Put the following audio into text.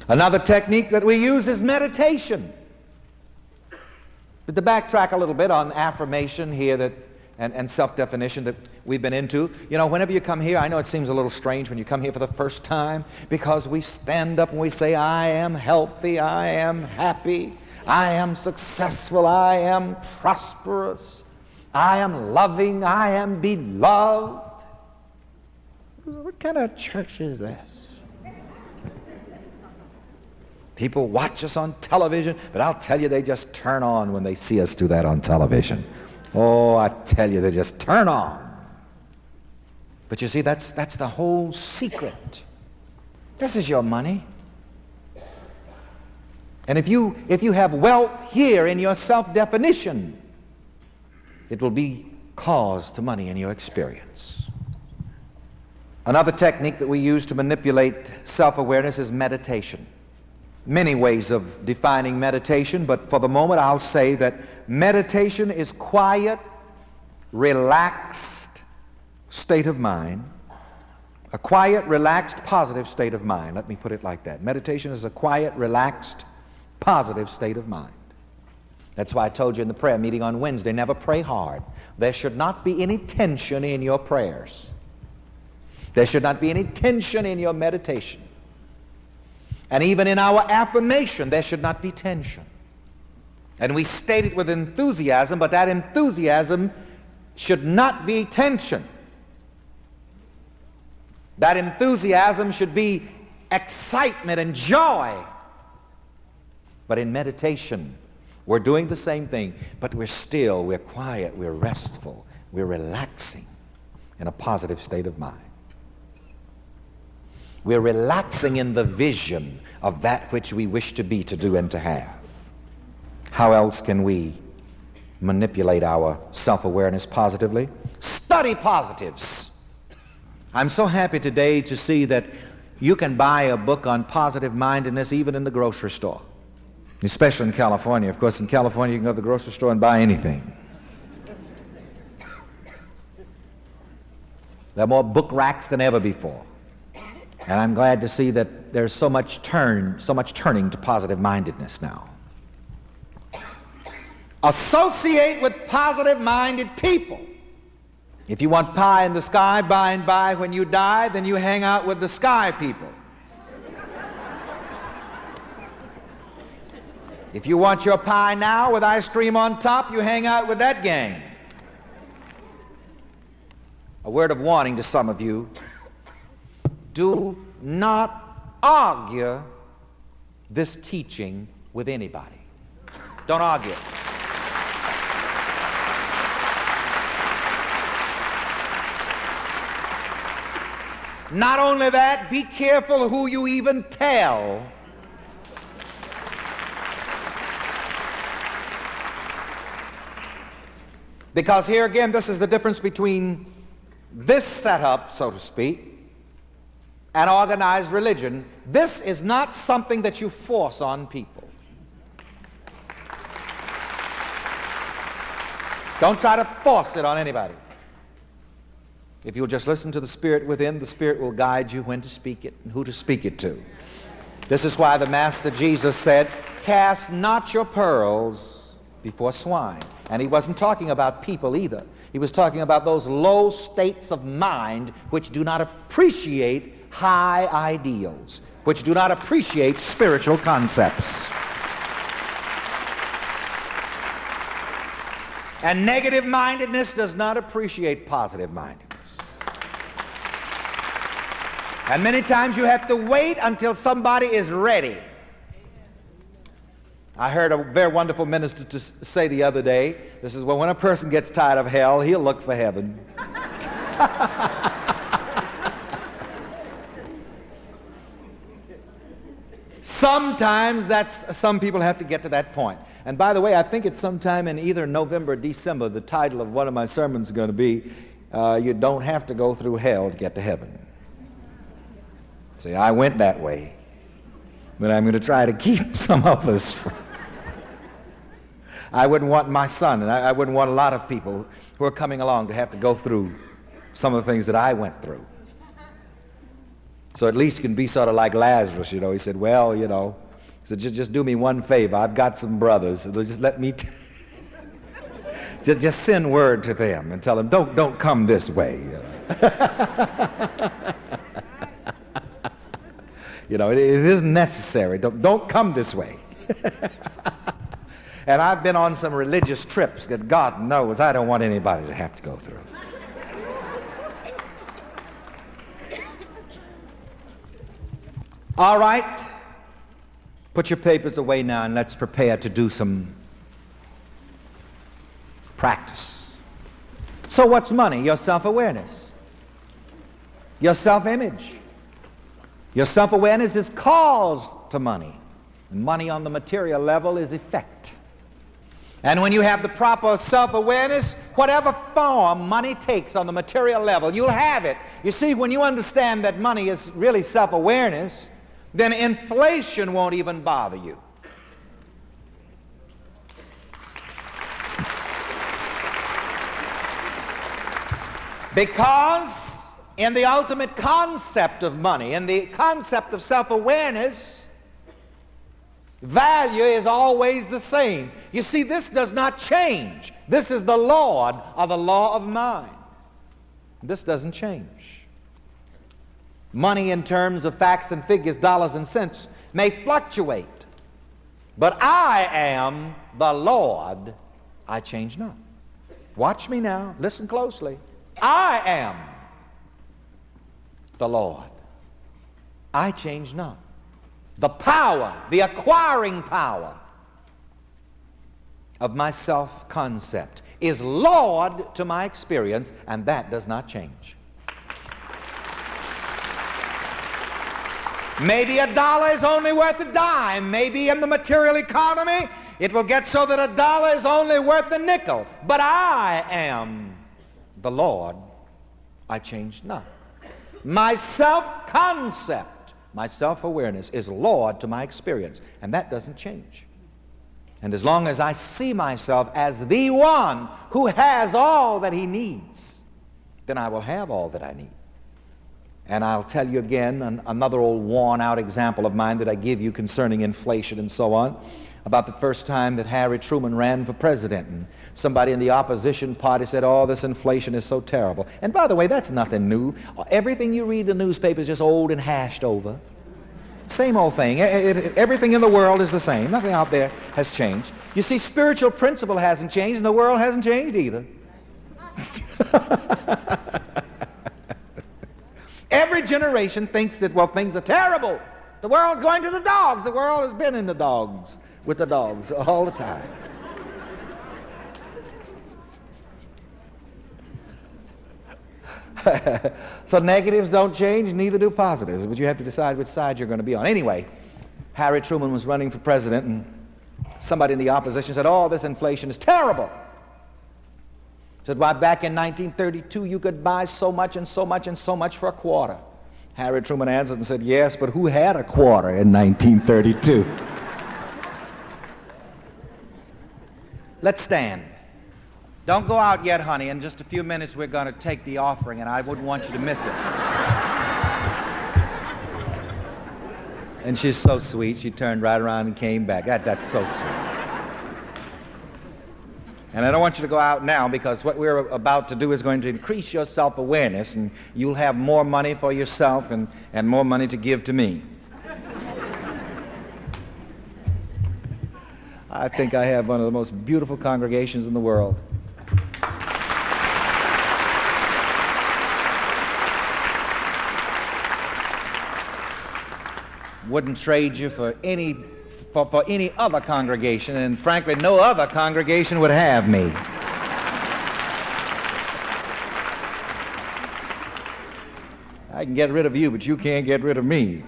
Another technique that we use is meditation. But to backtrack a little bit on affirmation here and self-definition that we've been into, you know, whenever you come here, I know it seems a little strange when you come here for the first time, because we stand up and we say, I am healthy, I am happy, I am successful, I am prosperous, I am loving, I am beloved. What kind of church is this? People watch us on television, but I'll tell you, they just turn on when they see us do that on television. Oh, I tell you, they just turn on. But you see, that's the whole secret. This is your money. And if you have wealth here in your self-definition, it will be cause to money in your experience. Another technique that we use to manipulate self-awareness is meditation. Many ways of defining meditation, but for the moment I'll say that meditation is quiet, relaxed state of mind. A quiet, relaxed, positive state of mind. Let me put it like that. Meditation is a quiet, relaxed, positive state of mind. That's why I told you in the prayer meeting on Wednesday, never pray hard. There should not be any tension in your prayers. There should not be any tension in your meditation. And even in our affirmation, there should not be tension. And we state it with enthusiasm, but that enthusiasm should not be tension. That enthusiasm should be excitement and joy. But in meditation, we're doing the same thing, but we're quiet, we're restful, we're relaxing in a positive state of mind. We're relaxing in the vision of that which we wish to be, to do, and to have. How else can we manipulate our self-awareness positively? Study positives. I'm so happy today to see that you can buy a book on positive mindedness even in the grocery store, especially in California. Of course, in California you can go to the grocery store and buy anything. There are more book racks than ever before. And I'm glad to see that there's so much turning to positive mindedness now. Associate with positive minded people. If you want pie in the sky by and by when you die, then you hang out with the sky people. If you want your pie now with ice cream on top, you hang out with that gang. A word of warning to some of you. Do not argue this teaching with anybody. Don't argue. Not only that, be careful who you even tell. Because here again, this is the difference between this setup, so to speak, and organized religion. This is not something that you force on people. Don't try to force it on anybody. If you'll just listen to the Spirit within, the Spirit will guide you when to speak it and who to speak it to. This is why the Master Jesus said, cast not your pearls before swine. And he wasn't talking about people either. He was talking about those low states of mind which do not appreciate high ideals, which do not appreciate spiritual concepts. And negative mindedness does not appreciate positive mindedness. And many times you have to wait until somebody is ready. I heard a very wonderful minister to say the other day, this is when a person gets tired of hell, he'll look for heaven. Sometimes some people have to get to that point. And by the way, I think it's sometime in either November or December, the title of one of my sermons is going to be, you don't have to go through hell to get to heaven. See, I went that way, but I'm going to try to keep some others from. I wouldn't want my son, and I wouldn't want a lot of people who are coming along to have to go through some of the things that I went through. So at least you can be sort of like Lazarus, you know. He said, well, you know, he said, just do me one favor. I've got some brothers. Just let me, just send word to them and tell them, don't come this way. You know, you know it isn't necessary. Don't come this way. And I've been on some religious trips that God knows I don't want anybody to have to go through. All right, put your papers away now and let's prepare to do some practice. So what's money? Your self-awareness, your self-image. Your self-awareness is cause to money. And money on the material level is effect. And when you have the proper self-awareness, whatever form money takes on the material level, you'll have it. You see, when you understand that money is really self-awareness, then inflation won't even bother you. Because in the ultimate concept of money, in the concept of self-awareness, value is always the same. You see, this does not change. This is the Lord of the law of mind. This doesn't change. Money in terms of facts and figures, dollars and cents, may fluctuate. But I am the Lord, I change not. Watch me now, listen closely. I am the Lord, I change not. The power, the acquiring power of my self-concept is Lord to my experience, and that does not change. Maybe a dollar is only worth a dime. Maybe in the material economy it will get so that a dollar is only worth a nickel. But I am the Lord, I change not. My self-concept, my self-awareness is Lord to my experience, and that doesn't change. And as long as I see myself as the one who has all that he needs, then I will have all that I need. And I'll tell you again another old worn-out example of mine that I give you concerning inflation and so on, about the first time that Harry Truman ran for president, and somebody in the opposition party said, oh, this inflation is so terrible. And by the way, that's nothing new. Everything you read in the newspaper is just old and hashed over. Same old thing. Everything in the world is the same. Nothing out there has changed. You see, spiritual principle hasn't changed, and the world hasn't changed either. Every generation thinks that, well, things are terrible. The world's going to the dogs. The world has been in the dogs, with the dogs all the time. So negatives don't change, neither do positives, but you have to decide which side you're going to be on. Anyway, Harry Truman was running for president, and somebody in the opposition said, oh, this inflation is terrible. Said, why, back in 1932 you could buy so much and so much and so much for a quarter. Harry Truman answered and said, yes, but who had a quarter in 1932? Let's stand. Don't go out yet, honey. In just a few minutes we're going to take the offering, and I wouldn't want you to miss it. And she's so sweet. She turned right around and came back. That's so sweet. And I don't want you to go out now, because what we're about to do is going to increase your self-awareness, and you'll have more money for yourself and more money to give to me. I think I have one of the most beautiful congregations in the world. Wouldn't trade you for any other congregation, and frankly, no other congregation would have me. I can get rid of you, but you can't get rid of me.